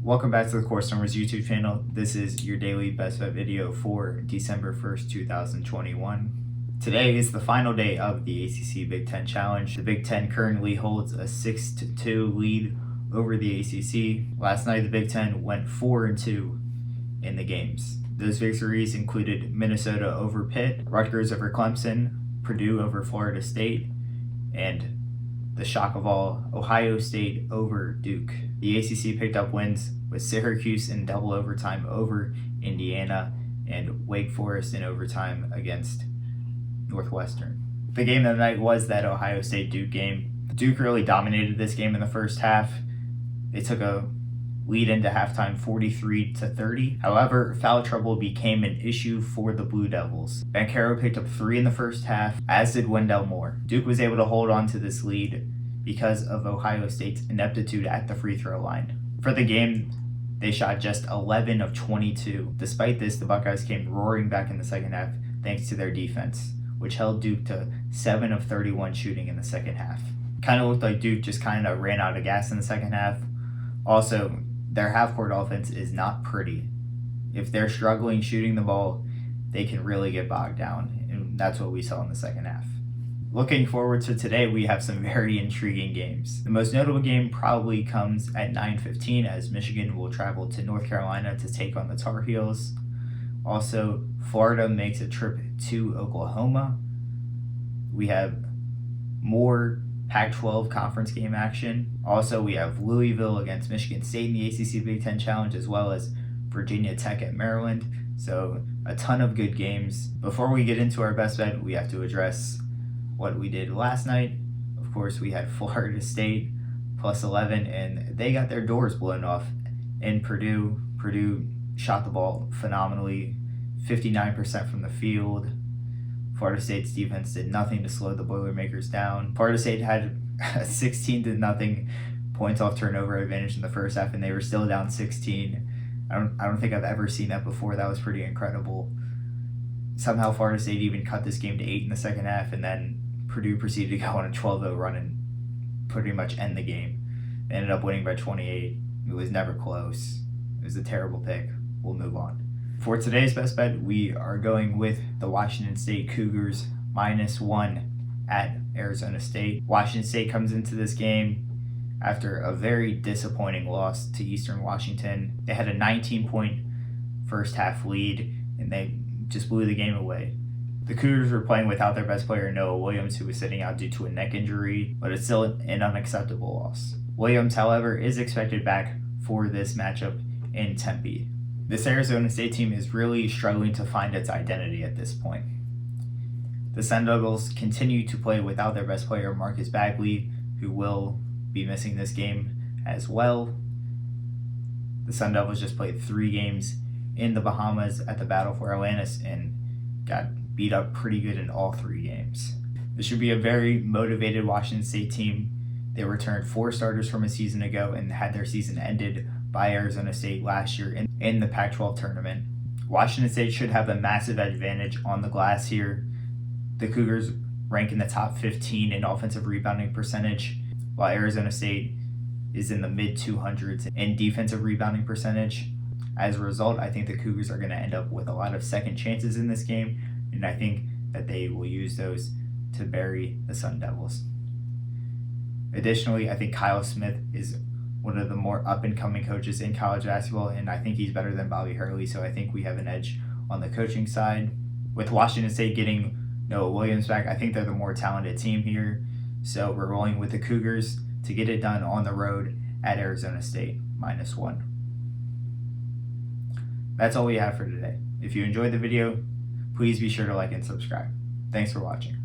Welcome back to the Course Numbers YouTube channel. This is your daily best bet video for December 1st, 2021. Today is the final day of the ACC Big Ten Challenge. The Big Ten currently holds a 6-2 lead over the ACC. Last night, the Big Ten went 4-2 in the games. Those victories included Minnesota over Pitt, Rutgers over Clemson, Purdue over Florida State, and the shock of all, Ohio State over Duke. The ACC picked up wins with Syracuse in double overtime over Indiana and Wake Forest in overtime against Northwestern. The game of the night was that Ohio State-Duke game. Duke really dominated this game in the first half. They took a lead into halftime 43-30. However, foul trouble became an issue for the Blue Devils. Banchero picked up 3 in the first half, as did Wendell Moore. Duke was able to hold on to this lead because of Ohio State's ineptitude at the free throw line. For the game, they shot just 11 of 22. Despite this, the Buckeyes came roaring back in the second half thanks to their defense, which held Duke to 7 of 31 shooting in the second half. Kind of looked like Duke just kind of ran out of gas in the second half. Also, their half-court offense is not pretty. If they're struggling shooting the ball, they can really get bogged down, and that's what we saw in the second half. Looking forward to today, we have some very intriguing games. The most notable game probably comes at 9:15 as Michigan will travel to North Carolina to take on the Tar Heels. Also, Florida makes a trip to Oklahoma. We have more Pac-12 conference game action. Also, we have Louisville against Michigan State in the ACC Big Ten Challenge, as well as Virginia Tech at Maryland. So a ton of good games. Before we get into our best bet, we have to address what we did last night. Of course, we had Florida State plus 11, and they got their doors blown off in Purdue. Purdue shot the ball phenomenally, 59% from the field. Florida State's defense did nothing to slow the Boilermakers down. Florida State had a 16-0 points off turnover advantage in the first half, and they were still down 16. I don't think I've ever seen that before. That was pretty incredible. Somehow Florida State even cut this game to 8 in the second half, and then Purdue proceeded to go on a 12-0 run and pretty much end the game. They ended up winning by 28. It was never close. It was a terrible pick. We'll move on. For today's best bet, we are going with the Washington State Cougars -1 at Arizona State. Washington State comes into this game after a very disappointing loss to Eastern Washington. They had a 19-point first half lead, and they just blew the game away. The Cougars were playing without their best player, Noah Williams, who was sitting out due to a neck injury, but it's still an unacceptable loss. Williams, however, is expected back for this matchup in Tempe. This Arizona State team is really struggling to find its identity at this point. The Sun Devils continue to play without their best player, Marcus Bagley, who will be missing this game as well. The Sun Devils just played 3 games in the Bahamas at the Battle for Atlantis and got beat up pretty good in all 3 games. This should be a very motivated Washington State team. They returned 4 starters from a season ago and had their season ended by Arizona State last year in the Pac-12 tournament. Washington State should have a massive advantage on the glass here. The Cougars rank in the top 15 in offensive rebounding percentage, while Arizona State is in the mid-200s in defensive rebounding percentage. As a result, I think the Cougars are going to end up with a lot of second chances in this game, and I think that they will use those to bury the Sun Devils. Additionally, I think Kyle Smith is one of the more up-and-coming coaches in college basketball, and I think he's better than Bobby Hurley, so I think we have an edge on the coaching side. With Washington State getting Noah Williams back, I think they're the more talented team here, so we're rolling with the Cougars to get it done on the road at Arizona State -1. That's all we have for today. If you enjoyed the video, please be sure to like and subscribe. Thanks for watching.